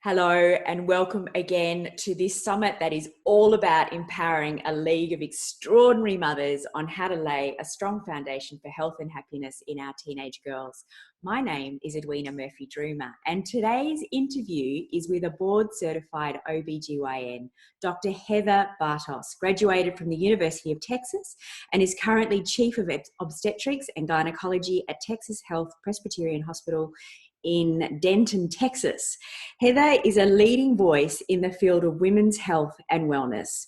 Hello and welcome again to this summit that is all about empowering a league of extraordinary mothers on how to lay a strong foundation for health and happiness in our teenage girls. My name is Edwina Murphy-Droomer, and today's interview is with a board-certified OBGYN, Dr. Heather Bartos, graduated from the University of Texas and is currently Chief of Obstetrics and Gynecology at Texas Health Presbyterian Hospital in Denton, Texas. Heather is a leading voice in the field of women's health and wellness,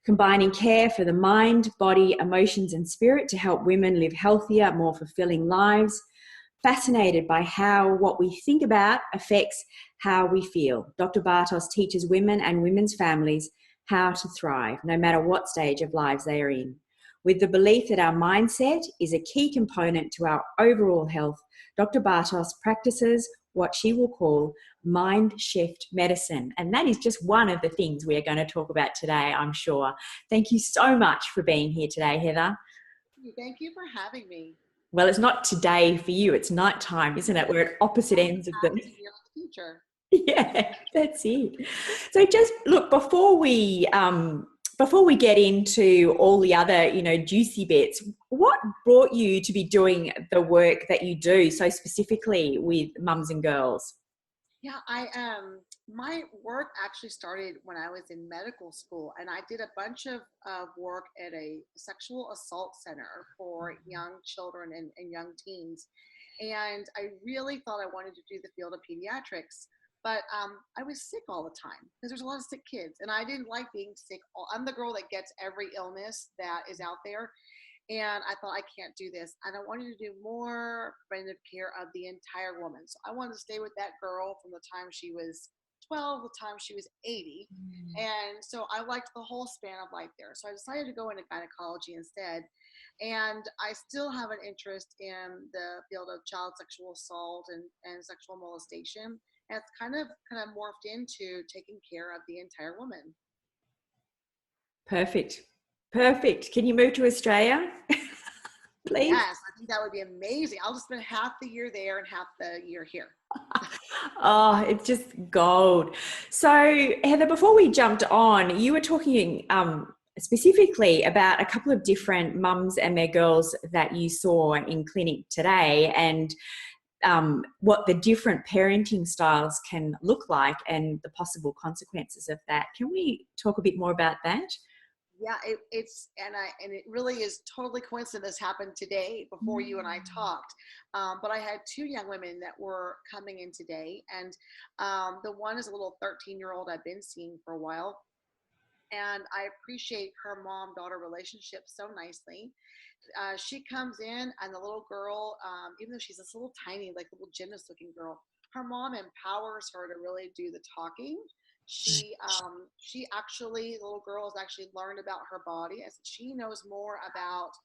combining care for the mind, body, emotions, and spirit to help women live healthier, more fulfilling lives. Fascinated by how what we think about affects how we feel, Dr. Bartos teaches women and women's families how to thrive, no matter what stage of lives they are in. With the belief that our mindset is a key component to our overall health, Dr. Bartos practices what she will call mind shift medicine. And that is just one of the things we are going to talk about today, I'm sure. Thank you so much for being here today, Heather. Thank you for having me. Well, it's not today for you, it's nighttime, isn't it? We're at opposite ends of the future. Yeah, that's it. So just look, before we get into all the other, juicy bits, what brought you to be doing the work that you do so specifically with mums and girls? Yeah, my work actually started when I was in medical school, and I did a bunch of work at a sexual assault center for young children and young teens. And I really thought I wanted to do the field of pediatrics, but I was sick all the time because there's a lot of sick kids, and I didn't like being sick. I'm the girl that gets every illness that is out there. And I thought, I can't do this. And I wanted to do more preventive care of the entire woman. So I wanted to stay with that girl from the time she was 12, the time she was 80. And so I liked the whole span of life there. So I decided to go into gynecology instead. And I still have an interest in the field of child sexual assault and sexual molestation. And it's kind of morphed into taking care of the entire woman. Perfect. Can you move to Australia? Please? Yes, I think that would be amazing. I'll just spend half the year there and half the year here. Oh, it's just gold. So, Heather, before we jumped on, you were talking specifically about a couple of different mums and their girls that you saw in clinic today, and what the different parenting styles can look like and the possible consequences of that. Can we talk a bit more about that? Yeah, it really is totally coincident this happened today before you and I talked. But I had two young women that were coming in today, and the one is a little 13-year-old I've been seeing for a while, and I appreciate her mom-daughter relationship so nicely. She comes in, and the little girl, even though she's this little tiny, like little gymnast-looking girl, her mom empowers her to really do the talking. She actually, the little girl has actually learned about her body, as she knows more about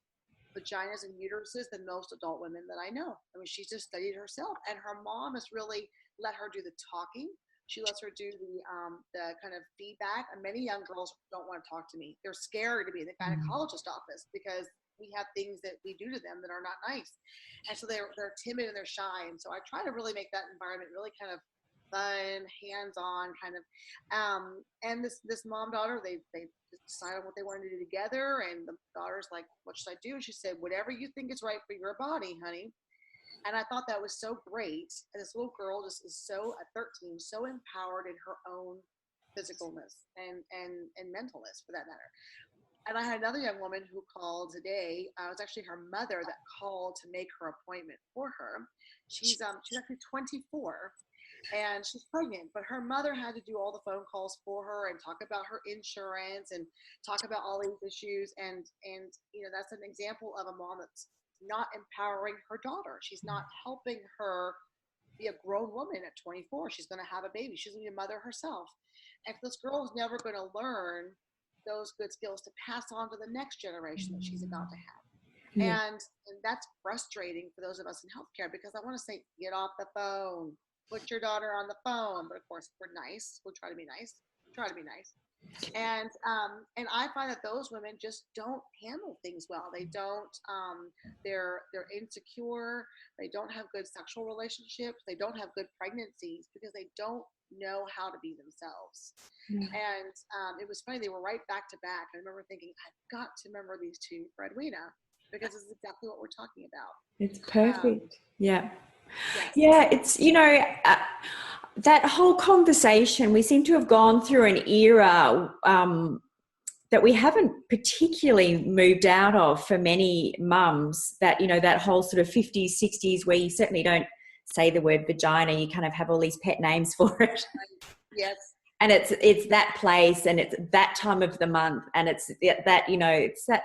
vaginas and uteruses than most adult women that I know. I mean, she's just studied herself, and her mom has really let her do the talking. She lets her do the kind of feedback. And many young girls don't want to talk to me. They're scared to be in the gynecologist office because we have things that we do to them that are not nice, and so they're timid and they're shy. And so I try to really make that environment really kind of fun, hands-on kind of. And this mom-daughter, they decided what they wanted to do together, and the daughter's like, what should I do? And she said, whatever you think is right for your body, honey. And I thought that was so great. And this little girl just is so, at 13, so empowered in her own physicalness and mentalness, for that matter. And I had another young woman who called today. It was actually her mother that called to make her appointment for her. She's actually 24, and she's pregnant, but her mother had to do all the phone calls for her and talk about her insurance and talk about all these issues. And that's an example of a mom that's not empowering her daughter. She's not helping her be a grown woman at 24. She's going to have a baby. She's going to be a mother herself. And this girl is never going to learn those good skills to pass on to the next generation that she's about to have. Yeah. And that's frustrating for those of us in healthcare, because I want to say, get off the phone, put your daughter on the phone. But of course, we're nice. We'll try to be nice. And I find that those women just don't handle things well. They don't. They're insecure. They don't have good sexual relationships. They don't have good pregnancies because they don't know how to be themselves. Yeah. And it was funny. They were right back to back. I remember thinking, I've got to remember these two for Edwina because this is exactly what we're talking about. It's perfect. Yeah. Yes. Yeah, it's, that whole conversation, we seem to have gone through an era that we haven't particularly moved out of for many mums, that, that whole sort of 50s, 60s, where you certainly don't say the word vagina, you kind of have all these pet names for it. Yes. And it's that place, and it's that time of the month, and it's that, it's that.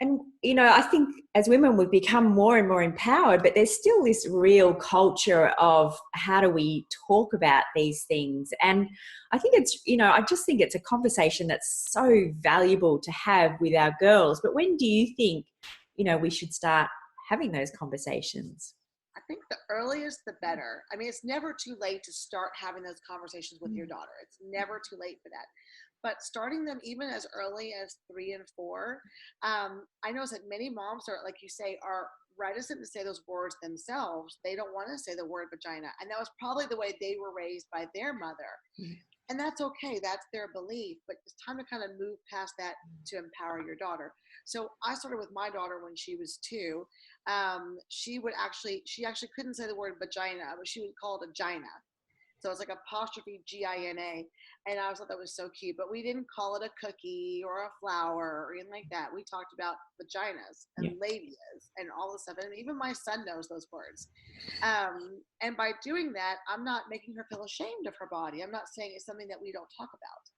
And, I think as women, we've become more and more empowered, but there's still this real culture of how do we talk about these things. And I think it's, I just think it's a conversation that's so valuable to have with our girls. But when do you think, we should start having those conversations? I think the earliest, the better. I mean, it's never too late to start having those conversations with your daughter. It's never too late for that. But starting them even as early as 3 and 4, I know that many moms are, like you say, are reticent to say those words themselves. They don't want to say the word vagina. And that was probably the way they were raised by their mother. And that's okay. That's their belief. But it's time to kind of move past that to empower your daughter. So I started with my daughter when she was 2. She actually couldn't say the word vagina, but she would call it a gina. So it's like apostrophe Gina. And I thought that was so cute. But we didn't call it a cookie or a flower or anything like that. We talked about vaginas and labias and all this stuff. And even my son knows those words. And by doing that, I'm not making her feel ashamed of her body. I'm not saying it's something that we don't talk about.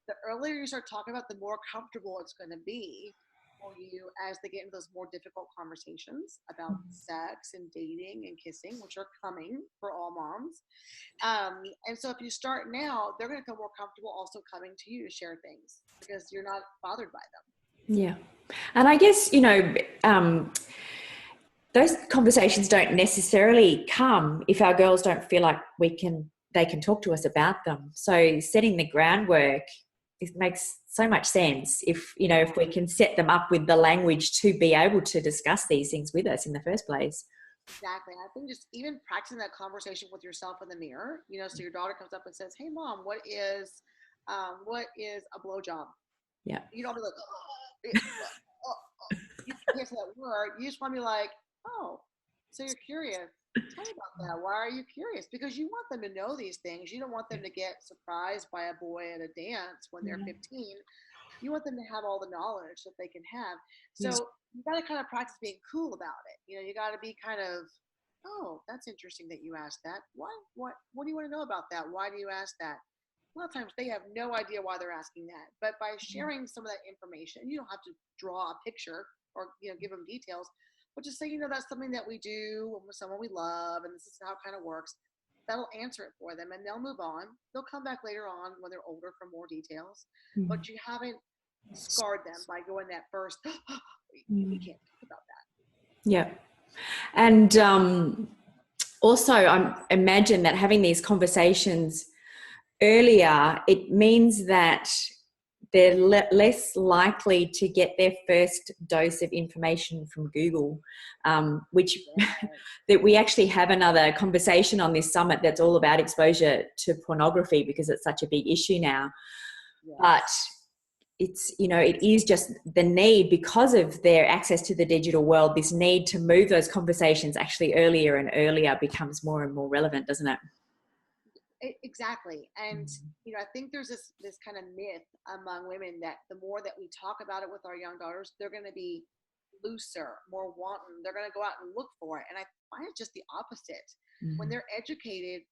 The earlier you start talking about, the more comfortable it's going to be for you as they get into those more difficult conversations about sex and dating and kissing, which are coming for all moms. And so if you start now, they're going to feel more comfortable also coming to you to share things because you're not bothered by them. Yeah. And I guess, those conversations don't necessarily come if our girls don't feel like they can talk to us about them. So setting the groundwork, it makes so much sense if we can set them up with the language to be able to discuss these things with us in the first place. Exactly. I think just even practicing that conversation with yourself in the mirror, so your daughter comes up and says, "Hey mom, what is a blowjob?" Yeah. You don't be like, you can't say that word. You just want to be like, "Oh, so you're curious. Tell me about that. Why are you curious?" Because you want them to know these things. You don't want them to get surprised by a boy at a dance when they're 15. You want them to have all the knowledge that they can have. So you got to kind of practice being cool about it. You got to be kind of, "Oh, that's interesting that you asked that. What do you want to know about that? Why do you ask that?" A lot of times they have no idea why they're asking that. But by sharing some of that information, you don't have to draw a picture or give them details, but just say, that's something that we do with someone we love, and this is how it kind of works. That'll answer it for them, and they'll move on. They'll come back later on when they're older for more details. But you haven't scarred them by going that first, we can't talk about that. Yeah. And also, I imagine that having these conversations earlier, it means that they're less likely to get their first dose of information from Google, which that we actually have another conversation on this summit that's all about exposure to pornography because it's such a big issue now. Yes. But it's, it is just the need, because of their access to the digital world, this need to move those conversations actually earlier and earlier becomes more and more relevant, doesn't it? Exactly. And, I think there's this kind of myth among women that the more that we talk about it with our young daughters, they're going to be looser, more wanton. They're going to go out and look for it. And I find it just the opposite. When they're educated,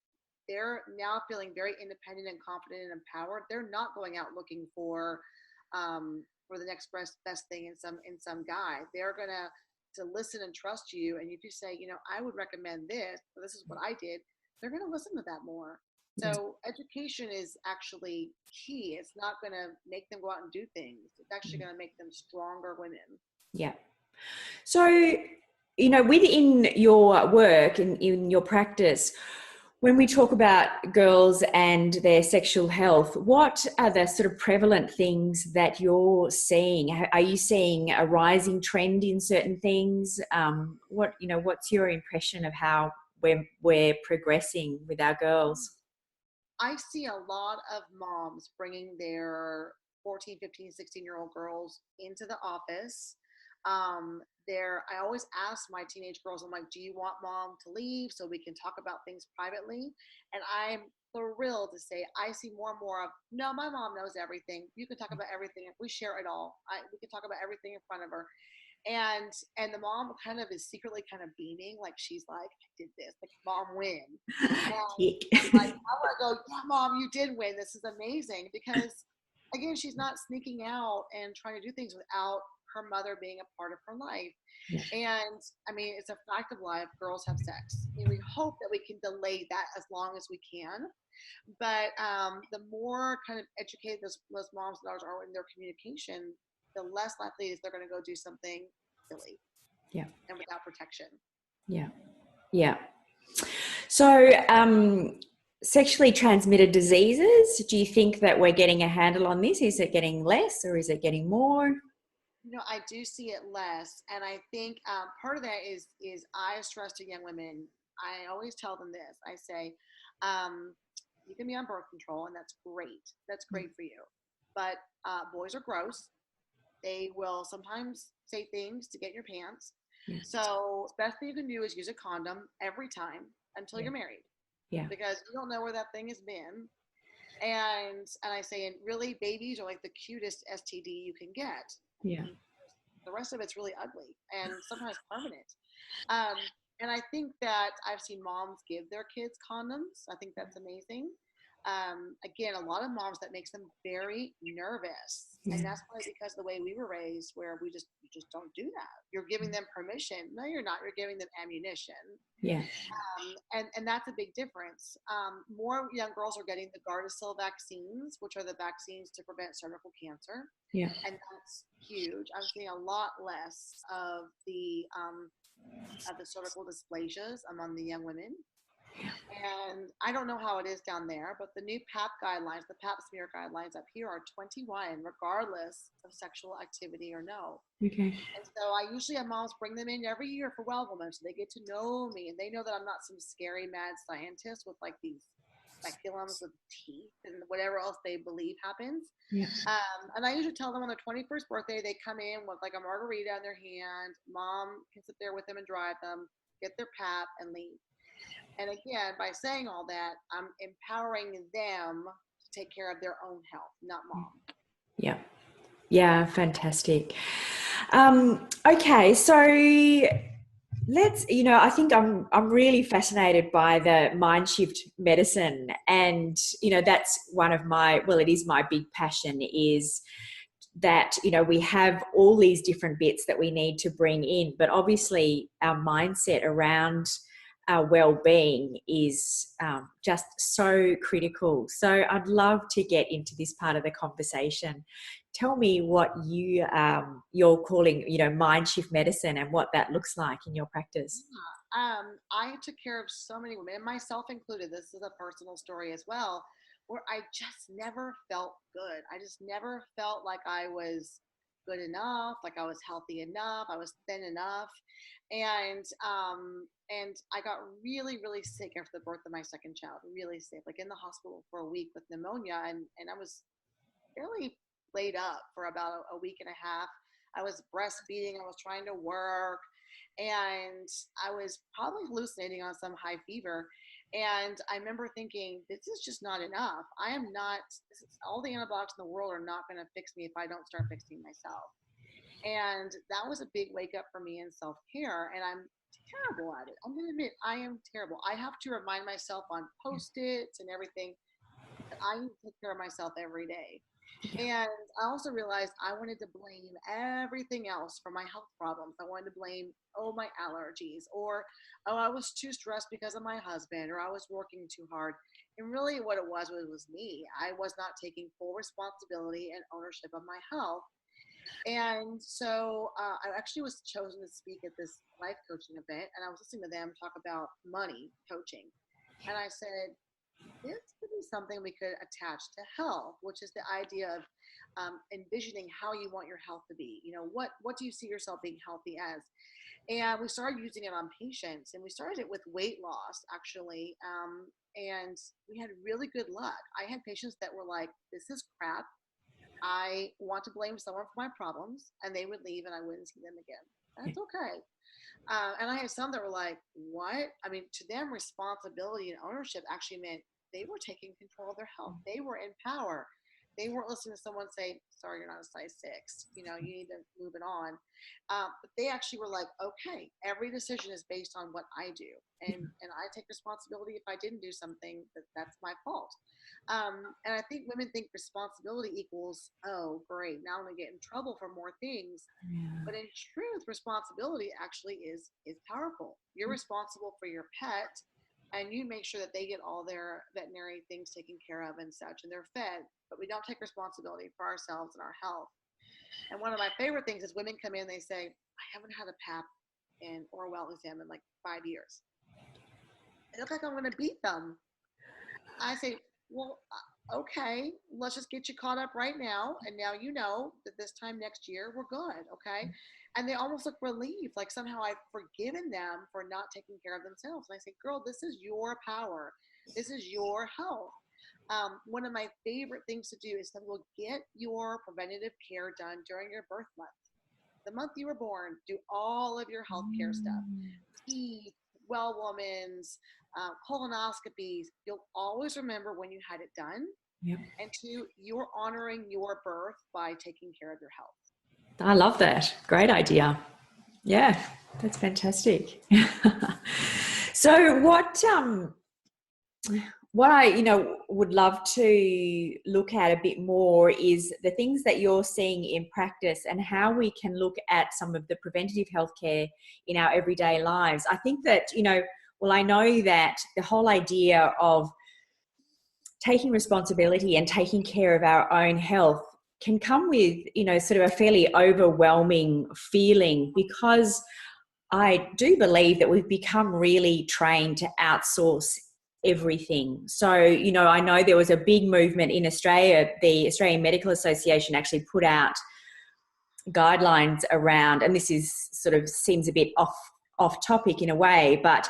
they're now feeling very independent and confident and empowered. They're not going out looking for the next best thing in some guy. They're going to listen and trust you. And if you say, I would recommend this, or this is what I did, they're going to listen to that more. So education is actually key. It's not going to make them go out and do things. It's actually going to make them stronger women. Yeah. So, within your work and in your practice, When we talk about girls and their sexual health, what are the sort of prevalent things that you're seeing? Are you seeing a rising trend in certain things? What's your impression of how we're progressing with our girls? I see a lot of moms bringing their 14, 15, 16-year-old girls into the office. I always ask my teenage girls, I'm like, do you want mom to leave so we can talk about things privately? And I'm thrilled to say I see more and more of, no, my mom knows everything. You can talk about everything. We share it all. We can talk about everything in front of her. And the mom kind of is secretly kind of beaming, like she's like, I did this, like mom win. And I'm like, I want to go, yeah, mom, you did win. This is amazing. Because again, she's not sneaking out and trying to do things without her mother being a part of her life. Yeah. And I mean, it's a fact of life. Girls have sex. And we hope that we can delay that as long as we can. But the more kind of educated those moms and daughters are in their communication, the less likely is they're going to go do something silly. Yeah. And without protection. Yeah. Yeah. So, sexually transmitted diseases, do you think that we're getting a handle on this? Is it getting less or is it getting more? I do see it less. And I think part of that is I stress to young women, I always tell them this. I say, you can be on birth control and that's great. That's great for you. But boys are gross. They will sometimes say things to get in your pants. Yeah. So best thing you can do is use a condom every time until you're married. Yeah. Because you don't know where that thing has been. And I say, and really babies are like the cutest STD you can get. Yeah. The rest of it's really ugly and sometimes permanent. And I think that I've seen moms give their kids condoms. I think that's amazing. Again, a lot of moms, that makes them very nervous. Yeah. And that's probably because of the way we were raised, where you just don't do that. You're giving them permission. No, you're not. You're giving them ammunition. Yeah. And that's a big difference. More young girls are getting the Gardasil vaccines, which are the vaccines to prevent cervical cancer. Yeah. And that's huge. I'm seeing a lot less of the cervical dysplasias among the young women. And I don't know how it is down there, but the new PAP guidelines, the PAP smear guidelines up here are 21, regardless of sexual activity or no. Okay. And so I usually have moms bring them in every year for Well Woman, so they get to know me and they know that I'm not some scary mad scientist with like these speculums with teeth and whatever else they believe happens. Yeah. And I usually tell them on their 21st birthday, they come in with like a margarita in their hand. Mom can sit there with them and drive them, get their PAP, and leave. And again, by saying all that, I'm empowering them to take care of their own health, not mom. Yeah. Yeah. Fantastic. Okay. So I think I'm really fascinated by the mind shift medicine. And, that's one of it is my big passion, is that, we have all these different bits that we need to bring in, but obviously our mindset around our well-being is just so critical. So I'd love to get into this part of the conversation. Tell me what you're calling, mind shift medicine, and what that looks like in your practice. I took care of so many women, and myself included. This is a personal story as well, where I just never felt good. I just never felt like I was good enough, like I was healthy enough, I was thin enough. And I got really, really sick after the birth of my second child, really sick, like in the hospital for a week with pneumonia. And I was fairly laid up for about a week and a half. I was breastfeeding, I was trying to work, and I was probably hallucinating on some high fever. And I remember thinking, this is just not enough. All the antibiotics in the world are not going to fix me if I don't start fixing myself. And that was a big wake up for me in self-care. And I'm terrible at it. I'm going to admit, I am terrible. I have to remind myself on Post-its and everything that I need to take care of myself every day. And I also realized I wanted to blame everything else for my health problems. I wanted to blame, my allergies, or, I was too stressed because of my husband, or I was working too hard. And really what it was me. I was not taking full responsibility and ownership of my health. And so I actually was chosen to speak at this life coaching event, and I was listening to them talk about money coaching. And I said, this could be something we could attach to health, which is the idea of envisioning how you want your health to be. What do you see yourself being healthy as? And we started using it on patients, and we started it with weight loss, actually. And we had really good luck. I had patients that were like, this is crap. I want to blame someone for my problems, and they would leave and I wouldn't see them again. That's okay. And I had some that were like, what? I mean, to them, responsibility and ownership actually meant they were taking control of their health. They were in power. They weren't listening to someone say, sorry, you're not a size 6. You need to move it on. But they actually were like, okay, every decision is based on what I do. And I take responsibility if I didn't do something, that's my fault. And I think women think responsibility equals, oh, great, now I'm going to get in trouble for more things. Yeah. But in truth, responsibility actually is powerful. You're responsible for your pet, and you make sure that they get all their veterinary things taken care of and such, and they're fed. But we don't take responsibility for ourselves and our health. And one of my favorite things is women come in, they say, I haven't had a PAP or a well exam in like 5 years. They look like I'm going to beat them. I say, well, okay, let's just get you caught up right now. And now you know that this time next year, we're good, okay? And they almost look relieved, like somehow I've forgiven them for not taking care of themselves. And I say, girl, this is your power. This is your health. One of my favorite things to do is to get your preventative care done during your birth month. The month you were born, do all of your healthcare stuff. Teeth, well woman's, colonoscopies. You'll always remember when you had it done. Yep. And 2, you're honoring your birth by taking care of your health. I love that. Great idea. Yeah, that's fantastic. So what I would love to look at a bit more is the things that you're seeing in practice and how we can look at some of the preventative healthcare in our everyday lives. I think that, I know that the whole idea of taking responsibility and taking care of our own health can come with, sort of a fairly overwhelming feeling, because I do believe that we've become really trained to outsource everything. So, I know there was a big movement in Australia. The Australian Medical Association actually put out guidelines around, and this is sort of seems a bit off topic in a way, but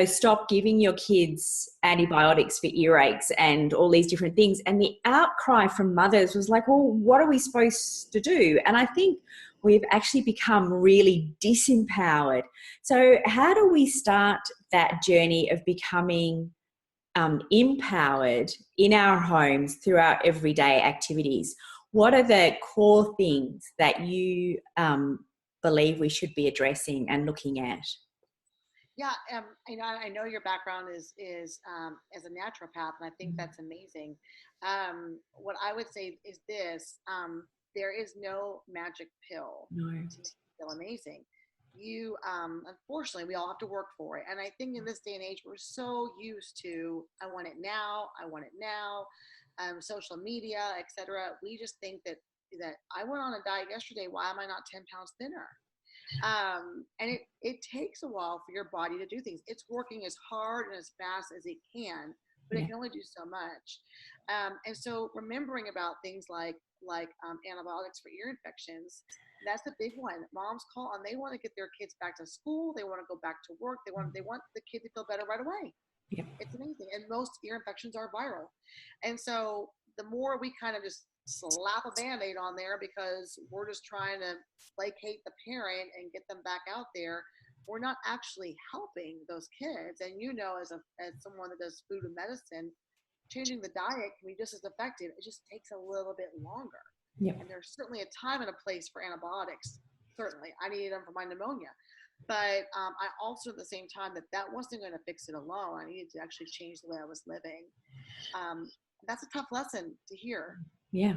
stop giving your kids antibiotics for earaches and all these different things. And the outcry from mothers was like, well, what are we supposed to do? And I think we've actually become really disempowered. So how do we start that journey of becoming empowered in our homes through our everyday activities? What are the core things that you believe we should be addressing and looking at? Yeah, I know your background is as a naturopath, and I think that's amazing. What I would say is this: there is no magic pill No. to make you feel amazing. You, unfortunately, we all have to work for it. And I think in this day and age, we're so used to, I want it now, social media, etc. We just think that I went on a diet yesterday. Why am I not 10 pounds thinner? And it takes a while for your body to do things. It's working as hard and as fast as it can, but it can only do so much. And so remembering about things like antibiotics for ear infections, that's a big one. Moms call and they want to get their kids back to school. They want to go back to work. They want the kid to feel better right away. Yep. It's amazing. And most ear infections are viral. And so the more we kind of just slap a Band-Aid on there because we're just trying to placate the parent and get them back out there, we're not actually helping those kids. And as someone that does food and medicine, changing the diet can be just as effective. It just takes a little bit longer. Yep. And there's certainly a time and a place for antibiotics. Certainly, I needed them for my pneumonia. But I also, at the same time, that wasn't going to fix it alone. I needed to actually change the way I was living. That's a tough lesson to hear. Yeah.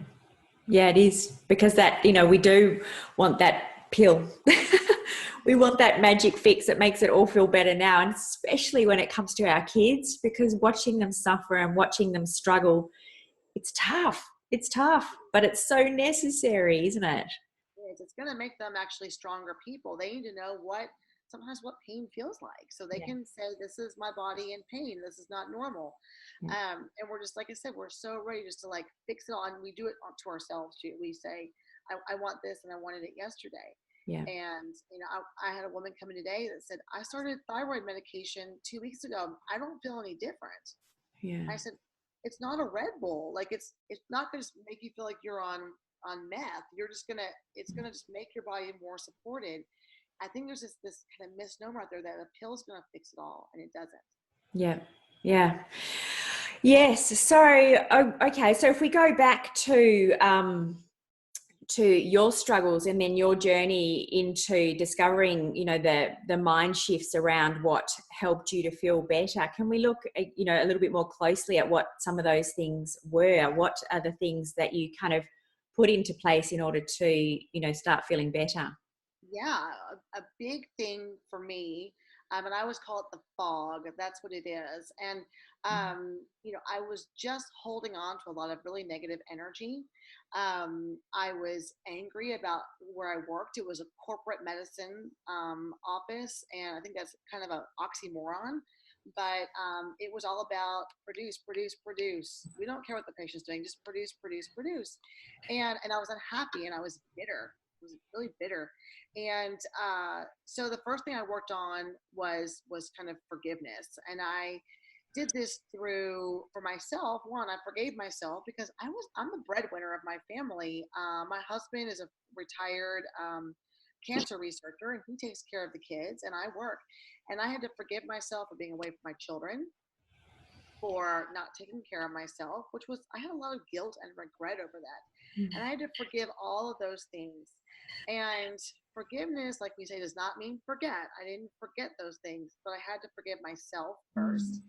Yeah, it is, because that, we do want that pill. We want that magic fix that makes it all feel better now. And especially when it comes to our kids, because watching them suffer and watching them struggle, it's tough. It's tough, but it's so necessary, isn't it? It's going to make them actually stronger people. They need to know what sometimes what pain feels like. So they can say, this is my body in pain. This is not normal. And we're just, like I said, we're so ready just to like fix it all. And we do it to ourselves too. We say, I want this and I wanted it yesterday. Yeah. And, you know, I had a woman come in today that said, I started thyroid medication 2 weeks ago. I don't feel any different. Yeah. I said, it's not a Red Bull. Like it's not going to make you feel like you're on meth. You're just going to, it's going to just make your body more supported. I think there's this kind of misnomer out there that a pill's going to fix it all, and it doesn't. Yeah. Yeah. Yes. So, okay. So if we go back to your struggles and then your journey into discovering, you know, the mind shifts around what helped you to feel better, can we look, you know, a little bit more closely at what some of those things were? What are the things that you kind of put into place in order to, you know, start feeling better? Yeah, a big thing for me, and I always call it the fog. That's what it is. And you know, I was just holding on to a lot of really negative energy. I was angry about where I worked. It was a corporate medicine office, and I think that's kind of an oxymoron. But it was all about produce, produce, produce. We don't care what the patient's doing, just produce, produce, produce. And I was unhappy, and I was bitter. I was really bitter. And so the first thing I worked on was kind of forgiveness. And I did this for myself. One, I forgave myself because I'm the breadwinner of my family. My husband is a retired cancer researcher, and he takes care of the kids, and I work. And I had to forgive myself for being away from my children, for not taking care of myself, I had a lot of guilt and regret over that. And I had to forgive all of those things. And forgiveness, like we say, does not mean forget. I didn't forget those things, but I had to forgive myself first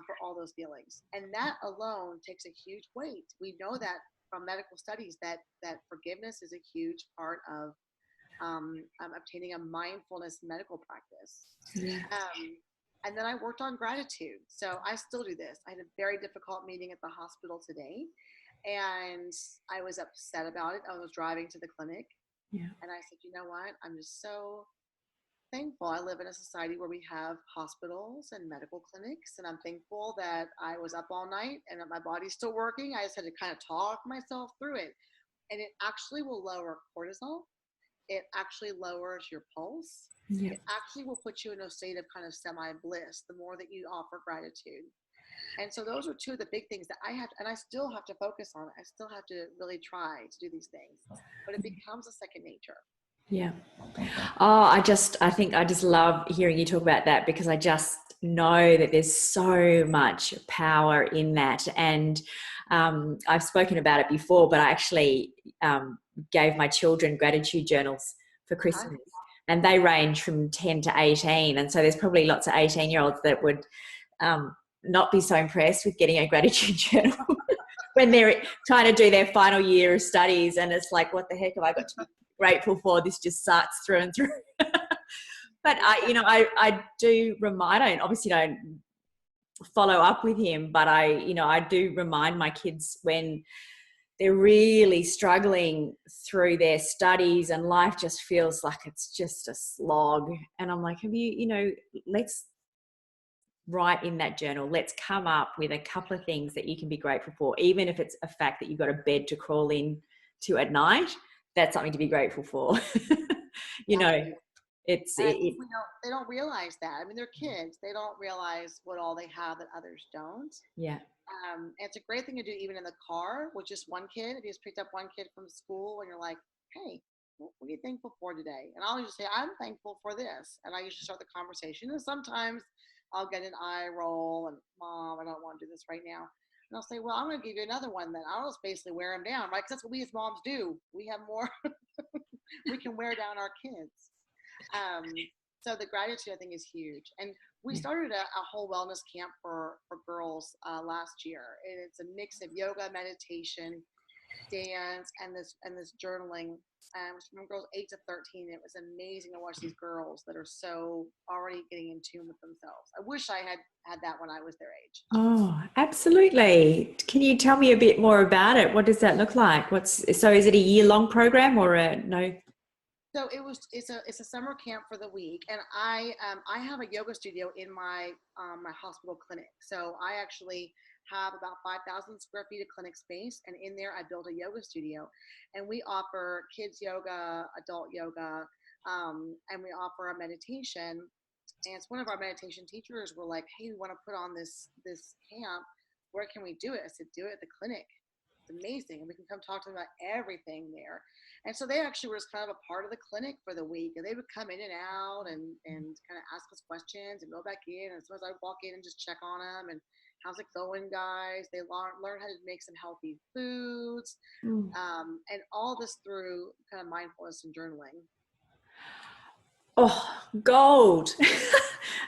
for all those feelings. And that alone takes a huge weight. We know that from medical studies that forgiveness is a huge part of obtaining a mindfulness medical practice. Yeah. And then I worked on gratitude. So I still do this. I had a very difficult meeting at the hospital today, and I was upset about it. I was driving to the clinic, and I said, you know what? I'm just so thankful. I live in a society where we have hospitals and medical clinics, and I'm thankful that I was up all night and that my body's still working. I just had to kind of talk myself through it. And it actually will lower cortisol. It actually lowers your pulse. Yeah. It actually will put you in a state of kind of semi-bliss the more that you offer gratitude. And so those are two of the big things that I still have to focus on. I still have to really try to do these things, but it becomes a second nature. Yeah. Oh, I think I just love hearing you talk about that, because I just know that there's so much power in that. And I've spoken about it before, but I actually gave my children gratitude journals for Christmas, and they range from 10 to 18. And so there's probably lots of 18-year-olds that would not be so impressed with getting a gratitude journal when they're trying to do their final year of studies. And it's like, what the heck have I got to be grateful for? This just sucks through and through. But I do remind, I obviously don't follow up with him, but I do remind my kids when they're really struggling through their studies and life just feels like it's just a slog. And I'm like, let's write in that journal. Let's come up with a couple of things that you can be grateful for, even if it's a fact that you've got a bed to crawl in to at night. That's something to be grateful for. They don't realize that. I mean, they're kids. They don't realize what all they have that others don't. Yeah. It's a great thing to do even in the car with just one kid. If you just picked up one kid from school and you're like, hey, what are you thankful for today? And I'll usually say, I'm thankful for this. And I usually start the conversation. And sometimes I'll get an eye roll and, Mom, I don't want to do this right now. And I'll say, well, I'm going to give you another one then. I'll just basically wear them down, right? Because that's what we as moms do. We have more, we can wear down our kids. So the gratitude, I think, is huge. And we started a whole wellness camp for girls last year. And it's a mix of yoga, meditation, dance, and this journaling. From girls 8 to 13, it was amazing to watch these girls that are so already getting in tune with themselves. I wish I had that when I was their age. Oh, absolutely. Can you tell me a bit more about it? What does that look like? So is it a year-long program or no? So it's a summer camp for the week, and I have a yoga studio in my hospital clinic. So I actually have about 5,000 square feet of clinic space, and in there I built a yoga studio, and we offer kids yoga, adult yoga, and we offer a meditation. And it's one of our meditation teachers were like, "Hey, we want to put on this camp. Where can we do it?" I said, "Do it at the clinic. It's amazing, and we can come talk to them about everything there." And so they actually were kind of a part of the clinic for the week, and they would come in and out and kind of ask us questions and go back in. And sometimes I would walk in and just check on them and how's it going, guys? They learn how to make some healthy foods, and all this through kind of mindfulness and journaling. Oh, gold.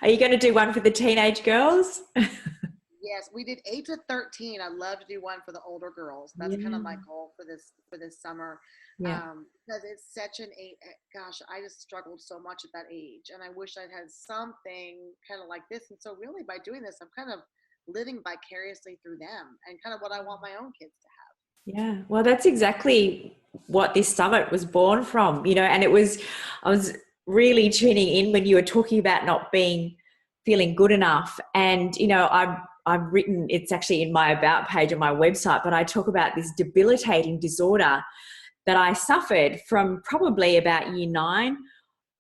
Are you going to do one for the teenage girls? Yes, we did 8 to 13. I'd love to do one for the older girls. That's kind of my goal for this summer. Yeah. Because it's such an age. Gosh, I just struggled so much at that age, and I wish I'd had something kind of like this. And so, really, by doing this, I'm kind of living vicariously through them, and kind of what I want my own kids to have. Yeah. Well, that's exactly what this summit was born from, and I was really tuning in when you were talking about not feeling good enough. And, I've written, it's actually in my about page on my website, but I talk about this debilitating disorder that I suffered from probably about year 9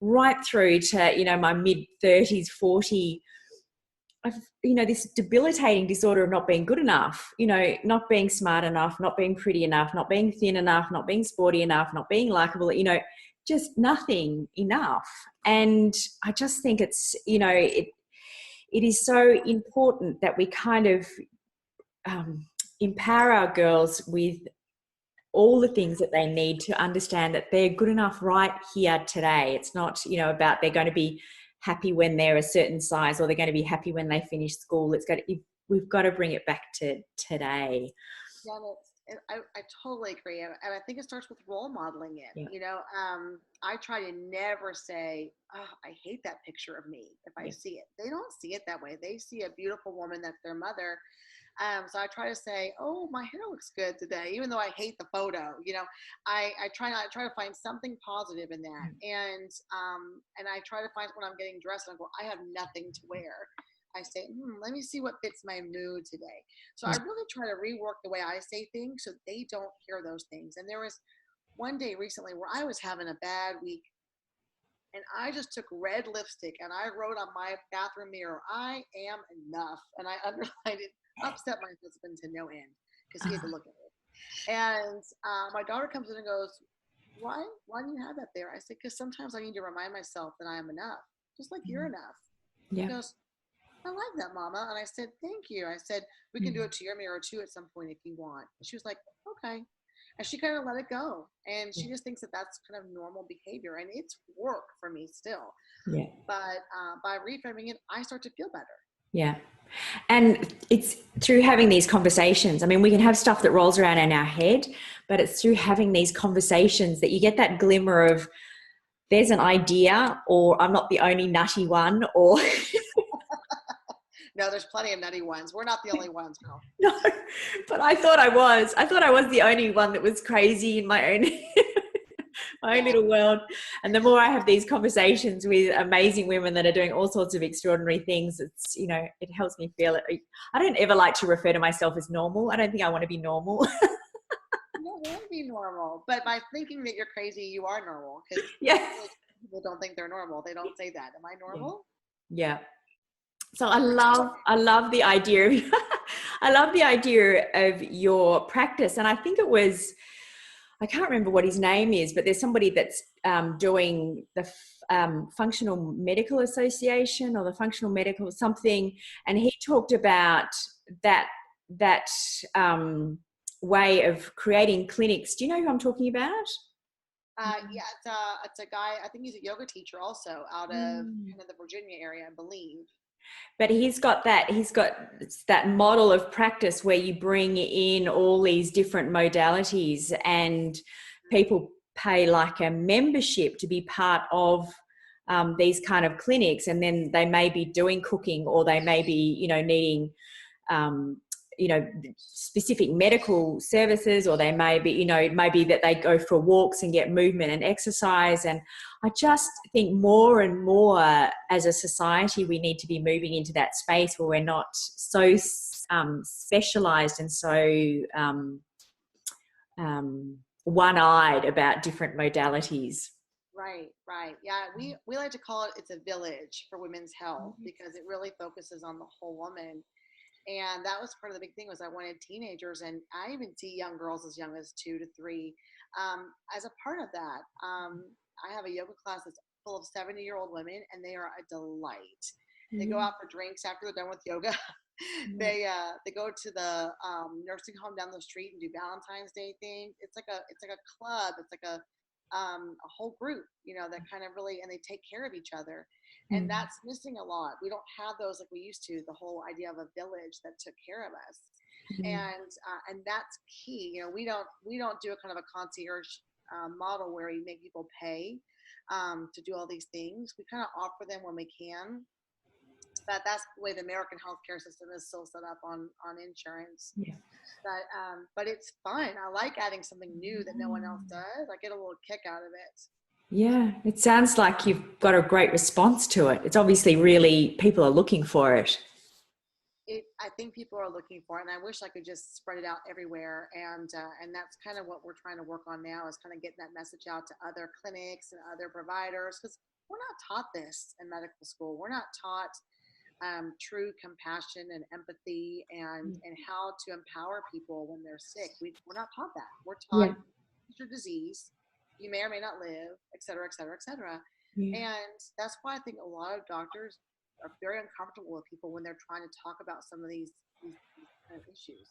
right through to, my mid 30s, 40. This debilitating disorder of not being good enough, not being smart enough, not being pretty enough, not being thin enough, not being sporty enough, not being likable, just nothing enough. And I just think it's, it is so important that we kind of empower our girls with all the things that they need to understand that they're good enough right here today. It's not, about they're going to be happy when they're a certain size or they're going to be happy when they finish school. We've got to bring it back to today. Yeah, I totally agree. And I think it starts with role modeling it. Yeah. I try to never say, "Oh, I hate that picture of me," if I see it. They don't see it that way. They see a beautiful woman that's their mother. So I try to say, "Oh, my hair looks good today," even though I hate the photo. I try to find something positive in that, and I try to find when I'm getting dressed, and I go, "I have nothing to wear." I say, let me see what fits my mood today. So I really try to rework the way I say things so they don't hear those things. And there was one day recently where I was having a bad week, and I just took red lipstick and I wrote on my bathroom mirror, "I am enough." And I underlined it, upset my husband to no end because he had to look at it. And my daughter comes in and goes, why do you have that there? I said, "Because sometimes I need to remind myself that I am enough, just like you're enough." Yeah. She goes, "I like that, Mama." And I said, "Thank you." I said, "We can do it to your mirror too at some point if you want." And she was like, "Okay." And she kind of let it go. And she just thinks that that's kind of normal behavior. And it's work for me still. Yeah. But by reframing it, I start to feel better. Yeah. And it's through having these conversations. I mean, we can have stuff that rolls around in our head, but it's through having these conversations that you get that glimmer of there's an idea, or I'm not the only nutty one, or No, there's plenty of nutty ones. We're not the only ones, girl. no, but I thought I was the only one that was crazy in my own my own little world. And the more I have these conversations with amazing women that are doing all sorts of extraordinary things, it's, it helps me feel it. I don't ever like to refer to myself as normal. I don't think I want to be normal. You don't want to be normal, but by thinking that you're crazy, you are normal. Because people don't think they're normal. They don't say that. Am I normal? Yeah. So I love the idea of I love the idea of your practice. And I think I can't remember what his name is, but there's somebody that's doing the Functional Medical Association or the Functional Medical something, and he talked about that way of creating clinics. Do you know who I'm talking about? Yeah, it's a guy. I think he's a yoga teacher also out of kind of the Virginia area, I believe. But he's got that model of practice where you bring in all these different modalities, and people pay like a membership to be part of these kind of clinics. And then they may be doing cooking, or they may be, needing specific medical services, or they may be, it may be that they go for walks and get movement and exercise. And I just think more and more as a society, we need to be moving into that space where we're not so specialized and so one-eyed about different modalities. Right. Yeah, we like to call it's a village for women's health, because it really focuses on the whole woman. And that was part of the big thing, was I wanted teenagers, and I even see young girls as young as 2 to 3 as a part of that. I have a yoga class that's full of 70-year-old women, and they are a delight. They go out for drinks after they're done with yoga. They go to the nursing home down the street and do Valentine's Day things. It's like a club. It's like a whole group, that kind of really, and they take care of each other. And that's missing a lot. We don't have those like we used to, the whole idea of a village that took care of us. And that's key. We don't do a kind of a concierge model where we make people pay to do all these things. We kind of offer them when we can. That's the way the American healthcare system is still set up on insurance. Yeah. But it's fun. I like adding something new that no one else does. I get a little kick out of it. Yeah, it sounds like you've got a great response to it. It's obviously really, people are looking for it. I think people are looking for it, and I wish I could just spread it out everywhere. And that's kind of what we're trying to work on now, is kind of getting that message out to other clinics and other providers, because we're not taught this in medical school. We're not taught true compassion and empathy and how to empower people when they're sick. We're not taught that. We're taught it's your disease, you may or may not live, et cetera, et cetera, et cetera. And that's why I think a lot of doctors are very uncomfortable with people when they're trying to talk about some of these kind of issues.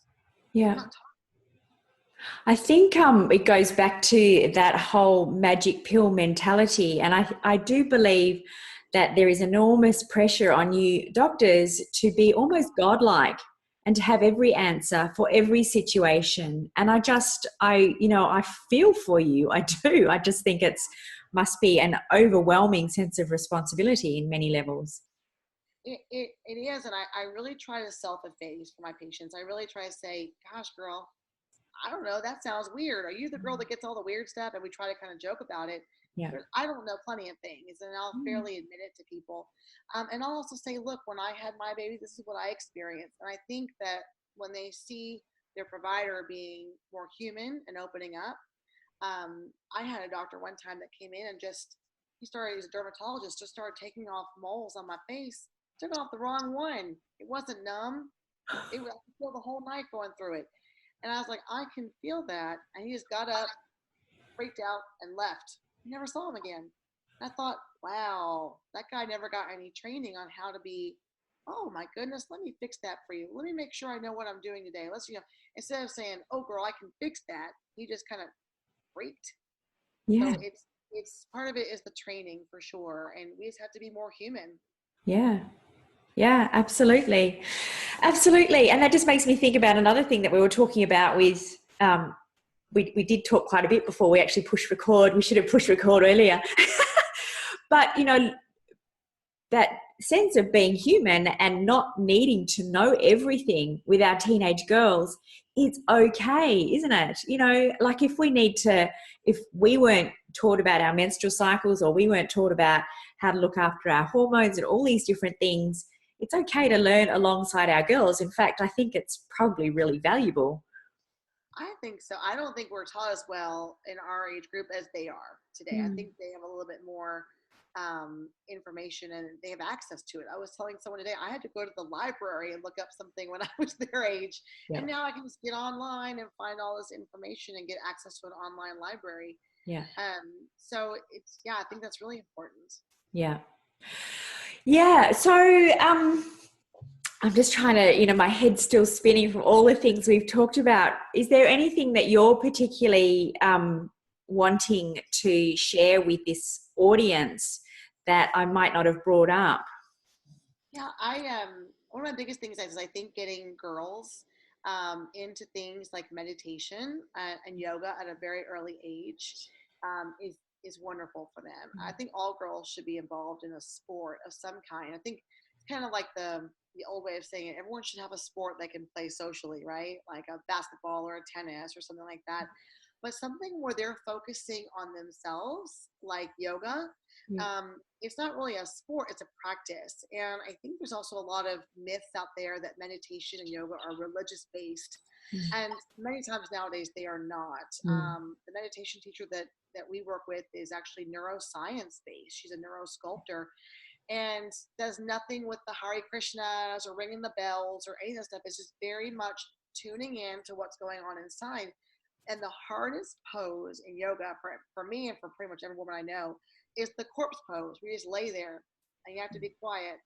Yeah. I think it goes back to that whole magic pill mentality. And I do believe that there is enormous pressure on you doctors to be almost godlike and to have every answer for every situation. And I feel for you. I do. I just think must be an overwhelming sense of responsibility in many levels. It is. And I really try to self-efface for my patients. I really try to say, gosh, girl, I don't know, that sounds weird. Are you the girl that gets all the weird stuff? And we try to kind of joke about it. Yeah. I don't know plenty of things, and I'll fairly admit it to people. And I'll also say, look, when I had my baby, this is what I experienced. And I think that when they see their provider being more human and opening up, I had a doctor one time that came in and he's a dermatologist, just started taking off moles on my face, took off the wrong one. It wasn't numb. I could feel the whole night going through it. And I was like, I can feel that. And he just got up, freaked out, and left. Never saw him again. I thought, wow, that guy never got any training on how to be, oh my goodness, let me fix that for you. Let me make sure I know what I'm doing today. Instead of saying, oh girl, I can fix that, he just kind of freaked. Yeah. So it's part of it is the training for sure. And we just have to be more human. Yeah. Yeah, absolutely. Absolutely. And that just makes me think about another thing that we were talking about with, we did talk quite a bit before we actually pushed record. We should have pushed record earlier. But, that sense of being human and not needing to know everything with our teenage girls, it's okay, isn't it? Like if we weren't taught about our menstrual cycles, or we weren't taught about how to look after our hormones and all these different things, it's okay to learn alongside our girls. In fact, I think it's probably really valuable. I think so. I don't think we're taught as well in our age group as they are today. I think they have a little bit more information and they have access to it. I was telling someone today, I had to go to the library and look up something when I was their age. Yeah. And now I can just get online and find all this information and get access to an online library. Yeah. So I think that's really important. Yeah. Yeah. So, I'm just trying to, my head's still spinning from all the things we've talked about. Is there anything that you're particularly wanting to share with this audience that I might not have brought up? Yeah, one of my biggest things is I think getting girls into things like meditation and yoga at a very early age is wonderful for them. I think all girls should be involved in a sport of some kind. I think it's kind of like the the old way of saying it, everyone should have a sport they can play socially, right? Like a basketball or a tennis or something like that. But something where they're focusing on themselves, like yoga, Yeah. it's not really a sport, it's a practice. And I think there's also a lot of myths out there that meditation and yoga are religious based. And many times nowadays they are not. The meditation teacher that we work with is actually neuroscience based. She's a neurosculptor and does nothing with the Hare Krishnas or ringing the bells or any of that stuff. It's just very much tuning in to what's going on inside. And the hardest pose in yoga for me and for pretty much every woman I know is the corpse pose. We just lay there and you have to be quiet.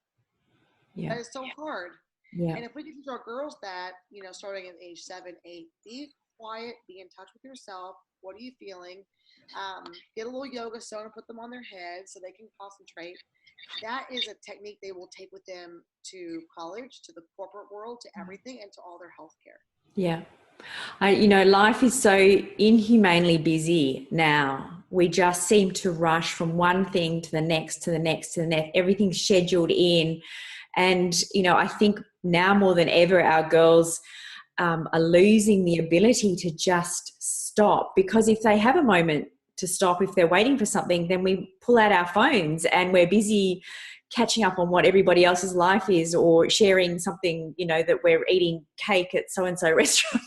Yeah. That is so hard. Yeah. And if we can teach our girls that, starting at age 7, 8, be quiet, be in touch with yourself. What are you feeling? Get a little yoga stone and put them on their head so they can concentrate. That is a technique they will take with them to college, to the corporate world, to everything, and to all their healthcare. Yeah. Life is so inhumanely busy now. We just seem to rush from one thing to the next, to the next, to the next. Everything's scheduled in. And, I think now more than ever, our girls are losing the ability to just stop, because if they have a moment to stop, if they're waiting for something, then we pull out our phones and we're busy catching up on what everybody else's life is, or sharing something, that we're eating cake at so-and-so restaurant.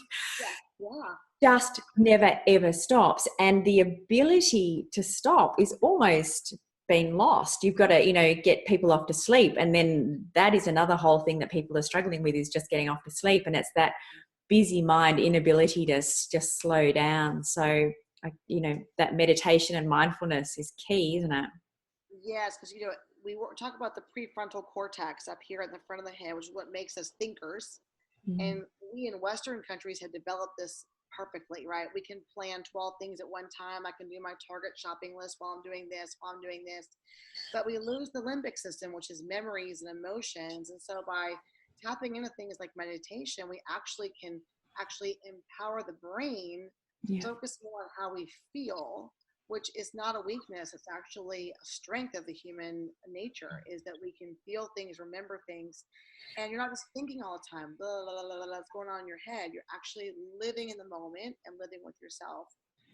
Yeah. Just never, ever stops. And the ability to stop is almost been lost. You've got to, get people off to sleep. And then that is another whole thing that people are struggling with, is just getting off to sleep. And it's that busy mind inability to just slow down. So, that meditation and mindfulness is key, isn't it? Yes, because, we talk about the prefrontal cortex up here at the front of the head, which is what makes us thinkers. And we in Western countries have developed this perfectly, right? We can plan 12 things at one time. I can do my Target shopping list while I'm doing this, But we lose the limbic system, which is memories and emotions. And so by tapping into things like meditation, we actually can empower the brain, focus more on how we feel, which is not a weakness. It's actually a strength of the human nature, is that we can feel things, remember things, and you're not just thinking all the time, blah, blah, blah, blah, that's going on in your head. You're actually living in the moment and living with yourself.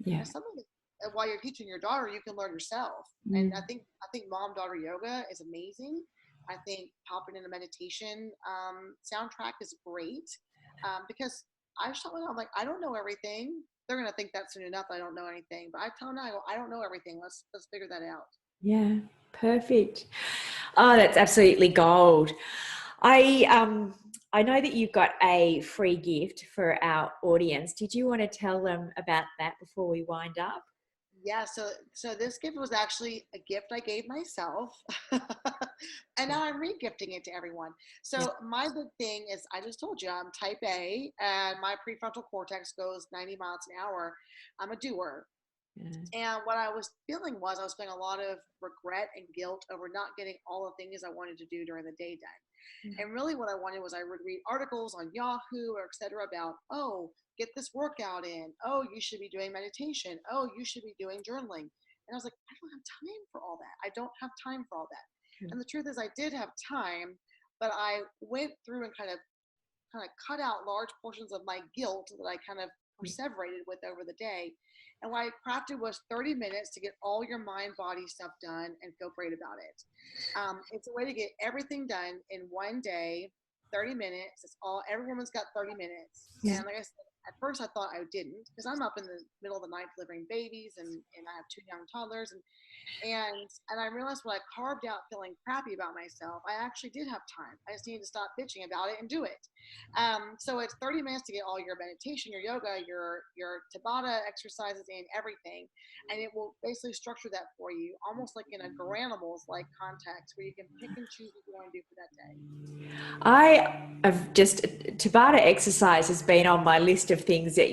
Yeah. And it's something that while you're teaching your daughter, you can learn yourself. And I think mom-daughter yoga is amazing. I think popping in a meditation soundtrack is great, because I just thought, I'm like, I don't know everything. They're going to think that soon enough I don't know anything. But I tell them, I don't know everything. Let's figure that out. Yeah, perfect. Oh, that's absolutely gold. I know that you've got a free gift for our audience. Did you want to tell them about that before we wind up? Yeah, so this gift was actually a gift I gave myself, and now I'm re-gifting it to everyone. So my big thing is, I just told you I'm type A, and my prefrontal cortex goes 90 miles an hour. I'm a doer. And what I was feeling was I was feeling a lot of regret and guilt over not getting all the things I wanted to do during the day done. And really what I wanted was, I would read articles on Yahoo or et cetera about, get this workout in. Oh, you should be doing meditation. Oh, you should be doing journaling. And I was like, I don't have time for all that. I don't have time for all that. And the truth is I did have time, but I went through and kind of cut out large portions of my guilt that I kind of perseverated with over the day. And what I crafted was 30 minutes to get all your mind, body stuff done and feel great about it. It's a way to get everything done in one day, 30 minutes. It's all, every woman's got 30 minutes. And like I said, at first I thought I didn't, because I'm up in the middle of the night delivering babies, and I have 2 young toddlers, and I realized when I carved out feeling crappy about myself, I actually did have time. I just needed to stop bitching about it and do it. So it's 30 minutes to get all your meditation, your yoga, your Tabata exercises, and everything. And it will basically structure that for you, almost like in a Garanimals like context, where you can pick and choose what you want to do for that day. Tabata exercise has been on my list of things that,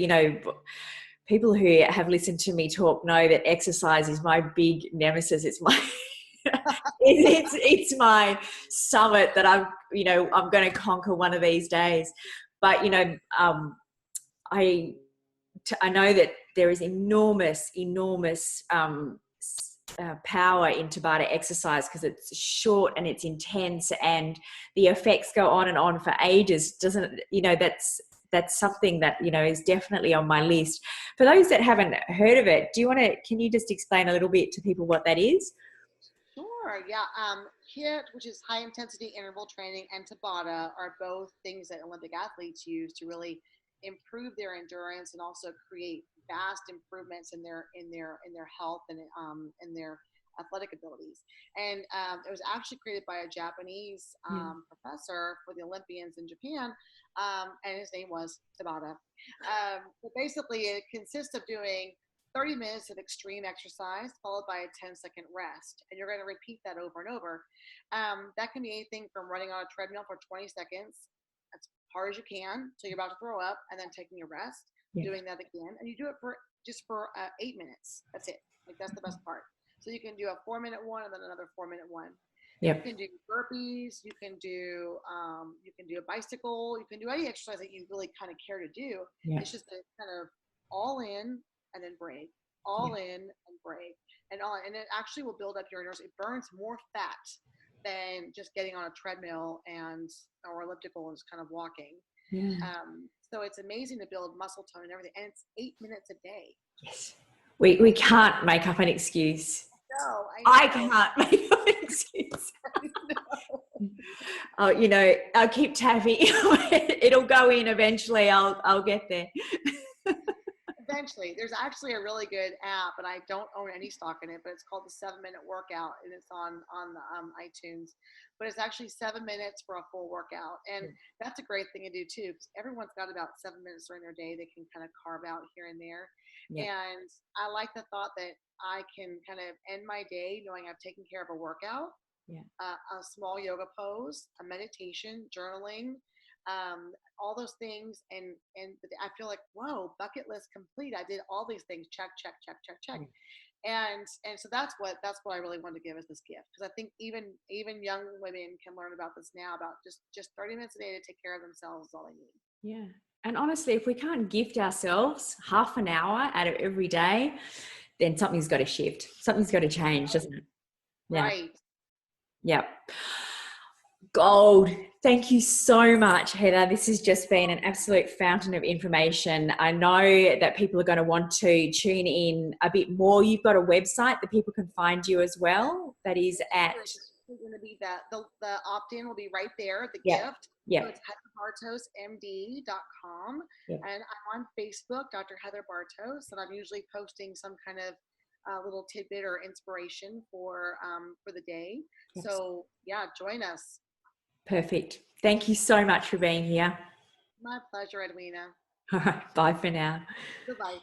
people who have listened to me talk know that exercise is my big nemesis. It's my, it's my summit that I'm going to conquer one of these days. But, I know that there is enormous power in Tabata exercise because it's short and it's intense and the effects go on and on for ages. Doesn't, you know, that's something that, you know, is definitely on my list. For those that haven't heard of it, can you just explain a little bit to people what that is? Sure, yeah. HIIT, which is high intensity interval training, and Tabata are both things that Olympic athletes use to really improve their endurance and also create vast improvements in their health and in their athletic abilities. And it was actually created by a Japanese professor for the Olympians in Japan, and his name was Tabata. But basically, it consists of doing 30 minutes of extreme exercise followed by a 10-second rest. And you're going to repeat that over and over. That can be anything from running on a treadmill for 20 seconds, as hard as you can, so you're about to throw up, and then taking a rest, doing that again. And you do it for 8 minutes. That's it. Like, that's the best part. So you can do a 4-minute one and then another 4-minute one. Yep. You can do burpees. You can do a bicycle. You can do any exercise that you really kind of care to do. Yep. It's just a kind of all in and then break, all in and break, and all, and it actually will build up your endurance. It burns more fat than just getting on a treadmill or elliptical and just kind of walking. So it's amazing to build muscle tone and everything, and it's 8 minutes a day. Yes, we can't make up an excuse. No, I can't make up an excuse. Oh, you know, I'll keep tapping. It'll go in eventually. I'll get there. Eventually. There's actually a really good app, and I don't own any stock in it, but it's called the 7-Minute Workout, and it's on iTunes. But it's actually 7 minutes for a full workout, and that's a great thing to do too, because everyone's got about 7 minutes during their day they can kind of carve out here and there. And I like the thought that I can kind of end my day knowing I've taken care of a workout, a small yoga pose, a meditation, journaling, all those things, and I feel like, whoa, bucket list complete. I did all these things, check, check, check, check, check. And so that's what I really wanted to give as this gift, because I think even young women can learn about this now, about just 30 minutes a day to take care of themselves is all they need. Yeah. And honestly, if we can't gift ourselves half an hour out of every day, then something's got to shift. Something's got to change, doesn't it? Yeah. Right. Yep. Gold. Thank you so much, Heather. This has just been an absolute fountain of information. I know that people are going to want to tune in a bit more. You've got a website that people can find you as well. That is at... It's going to be the opt-in will be right there, the gift. Yeah. So it's heatherbartosmd.com. And I'm on Facebook, Dr. Heather Bartos, and I'm usually posting some kind of little tidbit or inspiration for the day. Yes. So yeah, join us. Perfect. Thank you so much for being here. My pleasure, Edwina. All right. Bye for now. Goodbye.